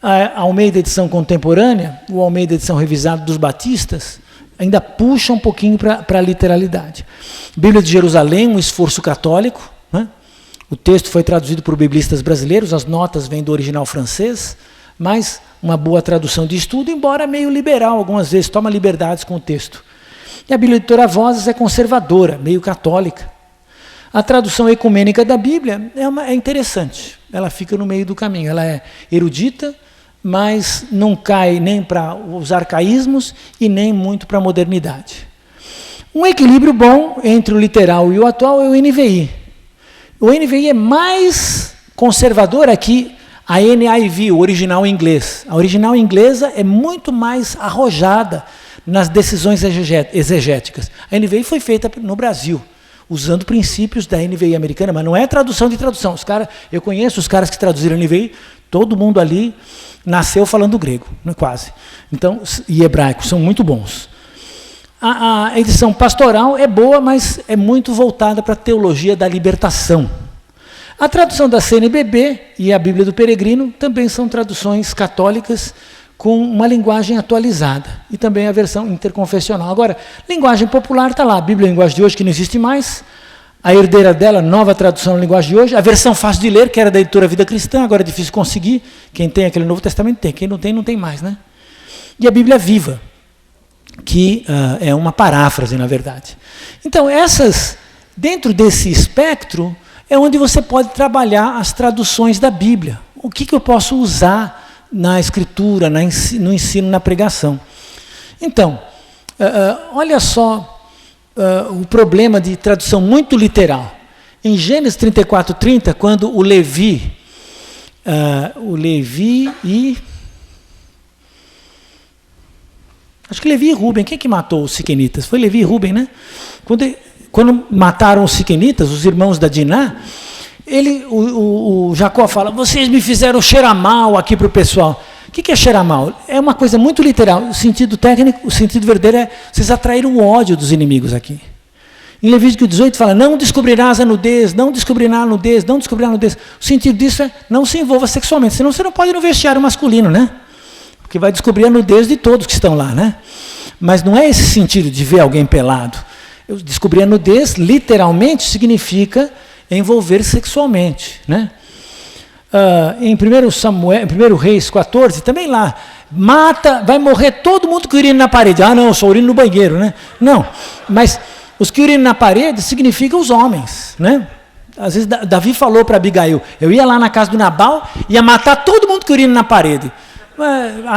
A Almeida Edição Contemporânea, o Almeida Edição Revisada dos Batistas, ainda puxa um pouquinho para a literalidade. Bíblia de Jerusalém, um esforço católico. Né? O texto foi traduzido por biblistas brasileiros, as notas vêm do original francês, mas uma boa tradução de estudo, embora meio liberal, algumas vezes toma liberdades com o texto. E a Bíblia Editora Vozes é conservadora, meio católica. A tradução ecumênica da Bíblia é interessante, ela fica no meio do caminho, ela é erudita, mas não cai nem para os arcaísmos e nem muito para a modernidade. Um equilíbrio bom entre o literal e o atual é o NVI. O NVI é mais conservador aqui, a NIV, o original inglês. A original inglesa é muito mais arrojada nas decisões exegéticas. A NVI foi feita no Brasil, usando princípios da NVI americana, mas não é tradução de tradução. Eu conheço os caras que traduziram a NVI, todo mundo ali nasceu falando grego, quase. Então, e hebraico, são muito bons. A edição pastoral é boa, mas é muito voltada para a teologia da libertação. A tradução da CNBB e a Bíblia do Peregrino também são traduções católicas com uma linguagem atualizada. E também a versão interconfessional. Agora, linguagem popular está lá, a Bíblia em linguagem de hoje, que não existe mais. A herdeira dela, nova tradução na linguagem de hoje. A versão fácil de ler, que era da editora Vida Cristã, agora é difícil conseguir. Quem tem aquele Novo Testamento tem, quem não tem, não tem mais. Né? E a Bíblia Viva, que é uma paráfrase, na verdade. Então, dentro desse espectro, é onde você pode trabalhar as traduções da Bíblia. O que eu posso usar na escritura, no ensino, na pregação. Então, olha só o problema de tradução muito literal. Em Gênesis 34:30, quando o Levi e... Acho que Levi e Rubem, quem que matou os siquenitas? Foi Levi e Rubem, né? Quando mataram os siquenitas, os irmãos da Diná, o Jacó fala, vocês me fizeram cheirar mal aqui para o pessoal. O que é cheirar mal? É uma coisa muito literal. O sentido técnico, o sentido verdadeiro é vocês atraíram o ódio dos inimigos aqui. Em Levítico 18 fala, não descobrirás a nudez, não descobrirás a nudez, não descobrirás a nudez. O sentido disso é, não se envolva sexualmente, senão você não pode ir no vestiário masculino, né? Porque vai descobrir a nudez de todos que estão lá, né? Mas não é esse sentido de ver alguém pelado. Eu descobrir a nudez, literalmente, significa envolver sexualmente, né? Em 1 Reis 14, também lá, mata, vai morrer todo mundo que urina na parede. Ah, não, eu só urino no banheiro, né? Não, mas os que urinam na parede significam os homens, né? Às vezes Davi falou para Abigail, eu ia lá na casa do Nabal, ia matar todo mundo que urina na parede.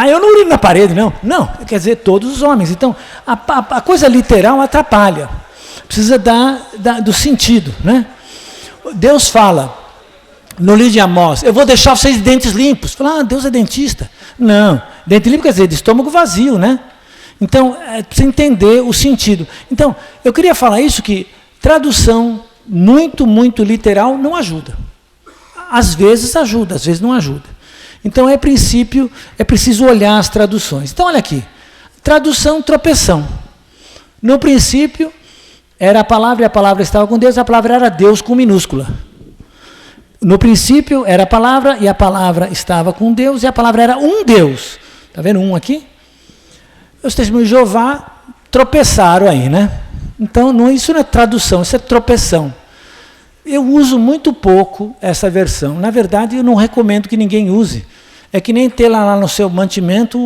Eu não urino na parede, não. Não, quer dizer, todos os homens. Então, a coisa literal atrapalha. Precisa do sentido, né? Deus fala, no livro de Amós, eu vou deixar vocês de dentes limpos. Fala, Deus é dentista. Não, dente limpo quer dizer de estômago vazio, né? Então, precisa entender o sentido. Então, eu queria falar isso, que tradução muito, muito literal não ajuda. Às vezes ajuda, às vezes não ajuda. Então, é preciso olhar as traduções. Então, olha aqui, tradução, tropeção. No princípio, era a palavra, e a palavra estava com Deus, a palavra era Deus com minúscula. No princípio era a palavra, e a palavra estava com Deus, e a palavra era um Deus. Está vendo um aqui? Os testemunhos de Jeová tropeçaram aí, né? Então, isso não é tradução, isso é tropeção. Eu uso muito pouco essa versão. Na verdade, eu não recomendo que ninguém use. É que nem ter lá no seu mantimento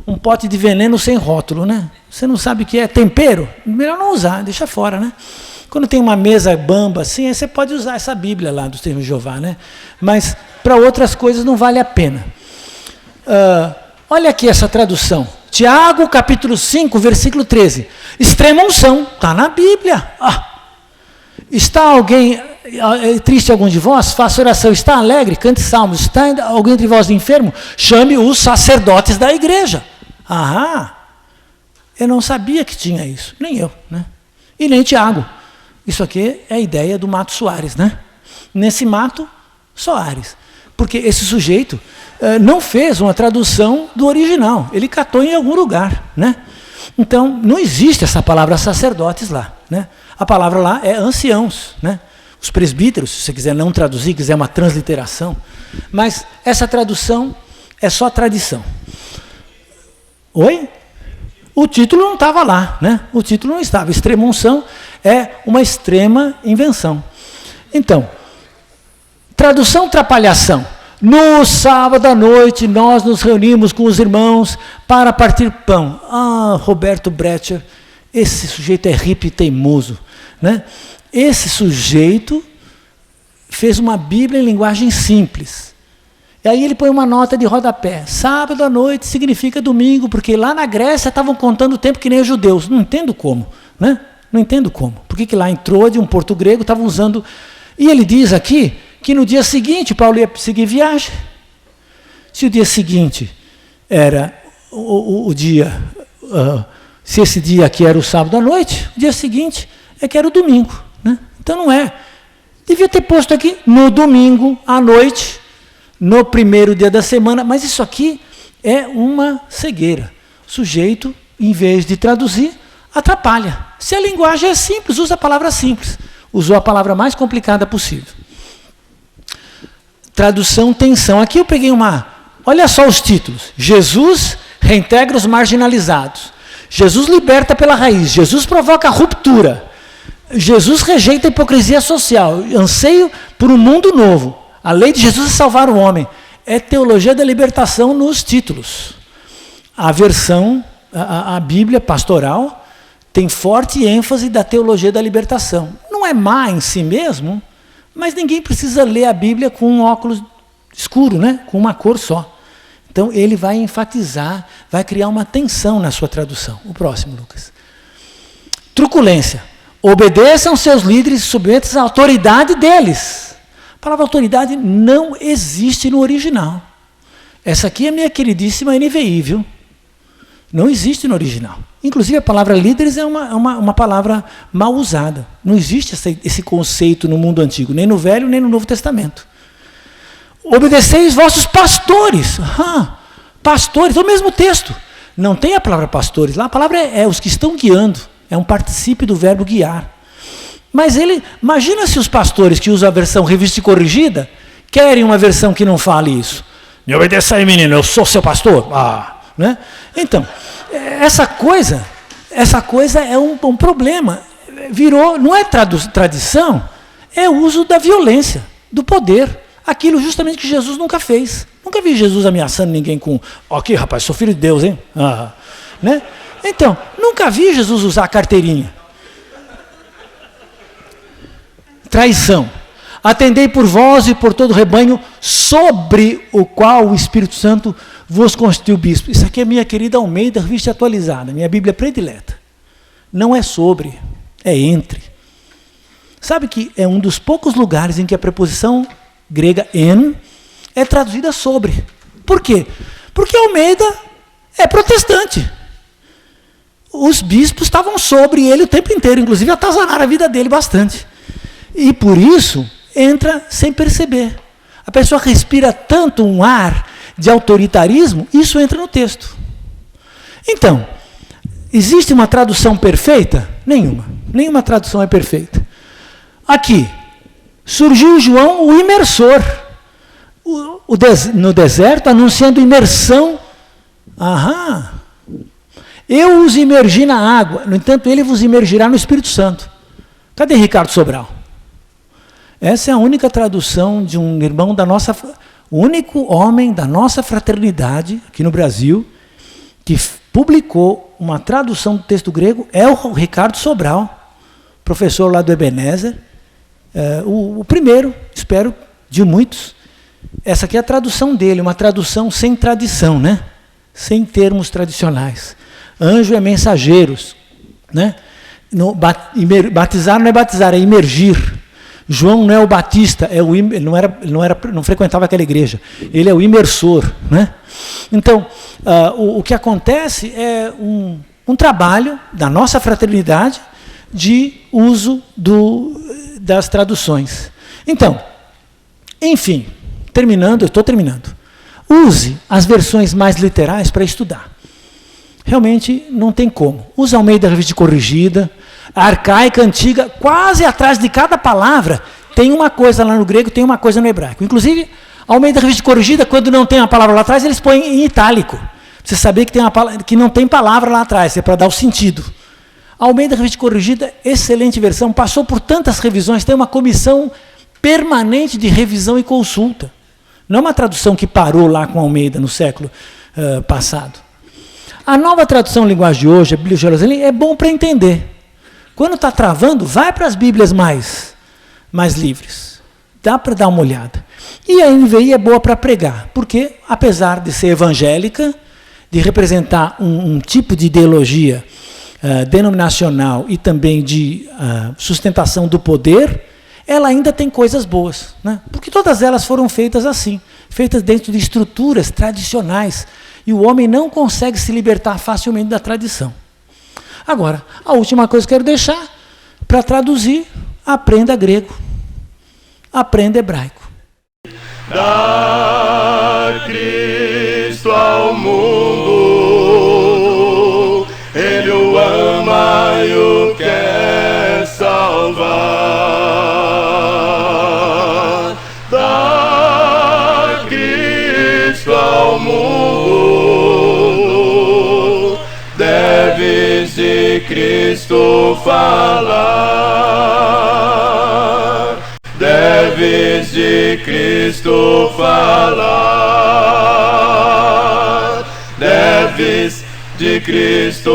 um pote de veneno sem rótulo, né? Você não sabe o que é tempero? Melhor não usar, deixa fora, né? Quando tem uma mesa bamba assim, aí você pode usar essa Bíblia lá dos Testemunhos de Jeová, né? Mas para outras coisas não vale a pena. Olha aqui essa tradução. Tiago, capítulo 5, versículo 13. Extrema unção, está na Bíblia. Está alguém triste, algum de vós? Faça oração. Está alegre? Cante salmos. Está alguém entre vós enfermo? Chame os sacerdotes da igreja. Eu não sabia que tinha isso. Nem eu, né? E nem Tiago. Isso aqui é a ideia do Mato Soares, né? Nesse Mato Soares. Porque esse sujeito não fez uma tradução do original. Ele catou em algum lugar, né? Então, não existe essa palavra sacerdotes lá, né? A palavra lá é anciãos, né? Os presbíteros, se você quiser não traduzir, quiser uma transliteração. Mas essa tradução é só tradição. Oi? O título não estava lá, né? O título não estava. Extrema unção é uma extrema invenção. Então, tradução trapalhação. No sábado à noite, nós nos reunimos com os irmãos para partir pão. Roberto Brecher, esse sujeito é hippie teimoso, né? Esse sujeito fez uma Bíblia em linguagem simples. E aí ele põe uma nota de rodapé. Sábado à noite significa domingo, porque lá na Grécia estavam contando o tempo que nem os judeus. Não entendo como, né? Não entendo como. Por que lá entrou de um porto grego, estavam usando... E ele diz aqui que no dia seguinte Paulo ia seguir viagem. Se o dia seguinte era o dia... se esse dia aqui era o sábado à noite, o dia seguinte é que era o domingo, né? Então não é. Devia ter posto aqui no domingo à noite... no primeiro dia da semana, mas isso aqui é uma cegueira. O sujeito, em vez de traduzir, atrapalha. Se a linguagem é simples, usa a palavra simples. Usou a palavra mais complicada possível. Tradução, tensão. Aqui eu peguei olha só os títulos. Jesus reintegra os marginalizados. Jesus liberta pela raiz. Jesus provoca ruptura. Jesus rejeita a hipocrisia social. Anseio por um mundo novo. A lei de Jesus é salvar o homem. É teologia da libertação nos títulos. A versão, a Bíblia pastoral, tem forte ênfase da teologia da libertação. Não é má em si mesmo, mas ninguém precisa ler a Bíblia com um óculos escuro, né? Com uma cor só. Então ele vai enfatizar, vai criar uma tensão na sua tradução. O próximo, Lucas. Truculência. Obedeçam seus líderes e submetam-se à autoridade deles. A palavra autoridade não existe no original. Essa aqui é minha queridíssima NVI, viu? Não existe no original. Inclusive a palavra líderes é uma palavra mal usada. Não existe esse conceito no mundo antigo, nem no Velho, nem no Novo Testamento. Obedeceis vossos pastores. Pastores, é o mesmo texto. Não tem a palavra pastores lá, a palavra é os que estão guiando. É um particípio do verbo guiar. Mas imagina se os pastores que usam a versão revista e corrigida querem uma versão que não fale isso. Me obedeça aí, menino, eu sou seu pastor. Né? Então, essa coisa é um problema. Virou, não é tradição, é o uso da violência, do poder. Aquilo justamente que Jesus nunca fez. Nunca vi Jesus ameaçando ninguém com, aqui rapaz, sou filho de Deus, hein? Né? Então, nunca vi Jesus usar a carteirinha. Traição. Atendei por vós e por todo o rebanho, sobre o qual o Espírito Santo vos constituiu bispo. Isso aqui é minha querida Almeida, revista atualizada, minha Bíblia predileta. Não é sobre, é entre. Sabe que é um dos poucos lugares em que a preposição grega en é traduzida sobre. Por quê? Porque Almeida é protestante. Os bispos estavam sobre ele o tempo inteiro, inclusive atazanaram a vida dele bastante. E por isso entra sem perceber. A pessoa respira tanto um ar de autoritarismo, isso entra no texto. Então, existe uma tradução perfeita? Nenhuma. Nenhuma tradução é perfeita. Aqui, surgiu João, o imersor, no deserto, anunciando imersão. Eu os imergi na água, no entanto, ele vos imergirá no Espírito Santo. Cadê Ricardo Sobral? Essa é a única tradução de um irmão o único homem da nossa fraternidade, aqui no Brasil, que publicou uma tradução do texto grego, é o Ricardo Sobral, professor lá do Ebenezer, o primeiro, espero, de muitos. Essa aqui é a tradução dele, uma tradução sem tradição, né? Sem termos tradicionais. Anjo é mensageiros, né? Batizar não é batizar, é imergir. João não é o batista, não frequentava aquela igreja. Ele é o imersor, né? Então, o que acontece é um trabalho da nossa fraternidade de uso das traduções. Então, enfim, estou terminando. Use as versões mais literais para estudar. Realmente não tem como. Use Almeida Revista Corrigida, a arcaica, antiga, quase atrás de cada palavra tem uma coisa lá no grego, tem uma coisa no hebraico. Inclusive, a Almeida Revista Corrigida, quando não tem a palavra lá atrás, eles põem em itálico. Você saber que não tem palavra lá atrás, é para dar o sentido. A Almeida Revista Corrigida, excelente versão, passou por tantas revisões, tem uma comissão permanente de revisão e consulta. Não é uma tradução que parou lá com Almeida no século passado. A nova tradução linguagem de hoje, a Bíblia de Jerusalém, é bom para entender. Quando está travando, vai para as Bíblias mais livres. Dá para dar uma olhada. E a NVI é boa para pregar, porque, apesar de ser evangélica, de representar um tipo de ideologia denominacional e também de sustentação do poder, ela ainda tem coisas boas, né? Porque todas elas foram feitas assim, feitas dentro de estruturas tradicionais, e o homem não consegue se libertar facilmente da tradição. Agora, a última coisa que eu quero deixar, para traduzir, aprenda grego, aprenda hebraico. Dá Cristo ao mundo, Ele o ama e o quer salvar. Dá Cristo ao mundo, deves de Cristo falar, deves de Cristo falar, deves de Cristo